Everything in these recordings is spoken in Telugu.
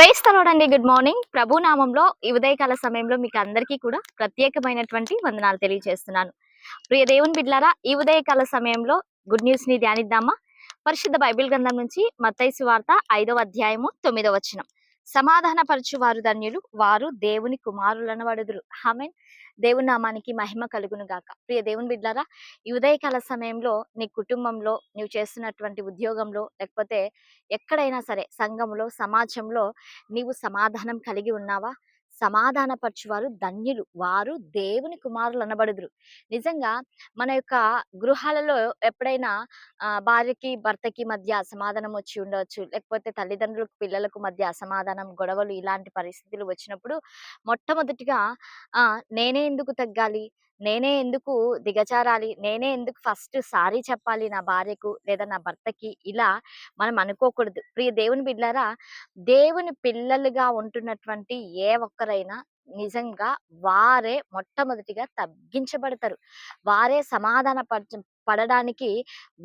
ప్రైజ్ తలోడండి. Good morning. ప్రభు నామంలో ఈ ఉదయకాల సమయంలో మీకు అందరికీ కూడా ప్రత్యేకమైనటువంటి వందనాలు తెలియజేస్తున్నాను. ప్రియ దేవుని బిడ్లారా, ఈ ఉదయకాల సమయంలో గుడ్ న్యూస్ ని ధ్యానిద్దామా? పరిశుద్ధ బైబిల్ గ్రంథం నుంచి మత్తయి సువార్త 5వ అధ్యాయము 9వ వచనం. సమాధానపరచు వారు ధన్యులు, వారు దేవుని కుమారులనబడుదురు. ఆమేన్. దేవుని నామానికి మహిమ కలుగును గాక. ప్రియ దేవుని బిడ్లారా, ఈ ఉదయకాల సమయంలో నీ కుటుంబంలో, నీవు చేస్తున్నటువంటి ఉద్యోగంలో, లేకపోతే ఎక్కడైనా సరే సంఘంలో, సమాజంలో నీవు సమాధానం కలిగి ఉన్నావా? సమాధానపరచువారు ధన్యులు, వారు దేవుని కుమారులు అనబడుదురు. నిజంగా మన యొక్క గృహాలలో ఎప్పుడైనా భార్యకి భర్తకి మధ్య అసమాధానం వచ్చి ఉండవచ్చు, లేకపోతే తల్లిదండ్రులకు పిల్లలకు మధ్య అసమాధానం, గొడవలు, ఇలాంటి పరిస్థితులు వచ్చినప్పుడు మొట్టమొదటిగా నేనే ఎందుకు తగ్గాలి, నేనే ఎందుకు దిగజారాలి, నేనే ఎందుకు ఫస్ట్ సారీ చెప్పాలి నా భార్యకు లేదా నా భర్తకి, ఇలా మనం అనుకోకూడదు. ప్రియ దేవుని బిడ్లారా, దేవుని పిల్లలుగా ఉంటున్నటువంటి ఏ ఒక్కరైనా నిజంగా వారే మొట్టమొదటిగా తగ్గించబడతారు. వారే పడడానికి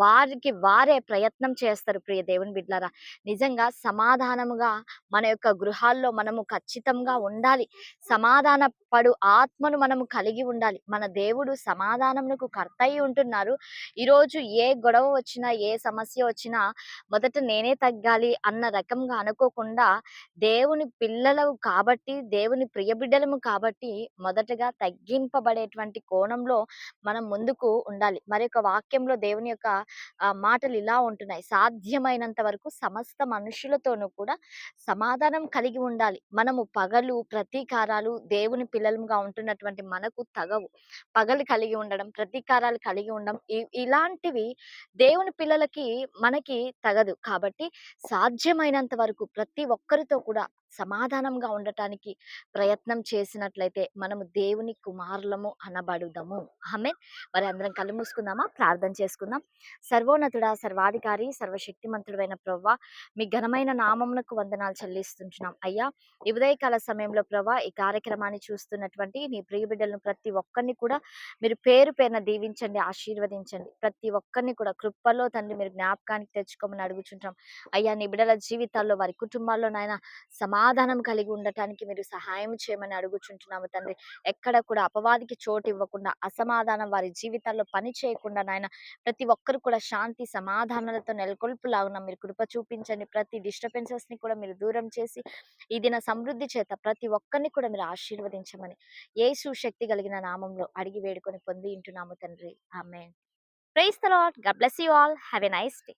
వారికి వారే ప్రయత్నం చేస్తారు. ప్రియ దేవుని బిడ్లారా, నిజంగా సమాధానముగా మన యొక్క గృహాల్లో మనము ఖచ్చితంగా ఉండాలి. సమాధాన పడు ఆత్మను మనము కలిగి ఉండాలి. మన దేవుడు సమాధానమునకు కర్త అయి ఉంటున్నారు. ఈరోజు ఏ గొడవ వచ్చినా, ఏ సమస్య వచ్చినా మొదట నేనే తగ్గాలి అన్న రకంగా అనుకోకుండా, దేవుని పిల్లలము కాబట్టి, దేవుని ప్రియ బిడ్డలము కాబట్టి మొదటగా తగ్గింపబడేటువంటి కోణంలో మనం ముందుకు ఉండాలి. మరొక వాక్యంలో దేవుని యొక్క మాటలు ఇలా ఉంటున్నాయి: సాధ్యమైనంత వరకు సమస్త మనుషులతోనూ కూడా సమాధానం కలిగి ఉండాలి. మనము పగలు, ప్రతీకారాలు దేవుని పిల్లలుగా ఉంటున్నటువంటి మనకు తగవు. పగలు కలిగి ఉండడం, ప్రతీకారాలు కలిగి ఉండడం, ఇలాంటివి దేవుని పిల్లలకి మనకి తగదు. కాబట్టి సాధ్యమైనంత వరకు ప్రతి ఒక్కరితో కూడా సమాధానంగా ఉండటానికి ప్రయత్నం చేసినట్లయితే మనము దేవుని కుమారులము అనబడుదము. ఆమేన్. మరి అందరం కళ్ళు మూసుకుందామా? ప్రార్థన చేసుకుందాం. సర్వోన్నతుడా, సర్వాధికారి, సర్వశక్తిమంతుడైన ప్రభువా, మీ ఘనమైన నామమునకు వందనాలు చెల్లిస్తుంటున్నాం అయ్యా. ఈ ఉదయకాల సమయంలో ప్రభువా, ఈ కార్యక్రమాన్ని చూస్తున్నటువంటి నీ ప్రియ బిడ్డలను ప్రతి ఒక్కరిని కూడా మీరు పేరు పేరున దీవించండి, ఆశీర్వదించండి. ప్రతి ఒక్కరిని కూడా కృపలో తండ్రి మీరు జ్ఞాపకానికి తెచ్చుకోమని అడుగుచుంటాం అయ్యా. నీ బిడ్డల జీవితాల్లో, వారి కుటుంబాల్లో నాయన సమాధానం కలిగి ఉండటానికి మీరు సహాయం చేయమని అడుగుచుంటున్నాము తండ్రి. ఎక్కడ కూడా అపవాదికి చోటు ఇవ్వకుండా, అసమాధానం వారి జీవితాల్లో పని చేయకుండా నాయన ప్రతి ఒక్కరు కూడా శాంతి సమాధానాలతో నెలకొల్పులాగున మీరు కృప చూపించండి. ప్రతి డిస్టర్బెన్సెస్ ని కూడా మీరు దూరం చేసి ఈ దిన సమృద్ధి చేత ప్రతి ఒక్కరిని కూడా మీరు ఆశీర్వదించమని యేసు శక్తి కలిగిన నామంలో అడిగి వేడుకొని పొంది ఉంటున్నాము తండ్రి. Amen. Praise the Lord. God bless you all. Have a nice day.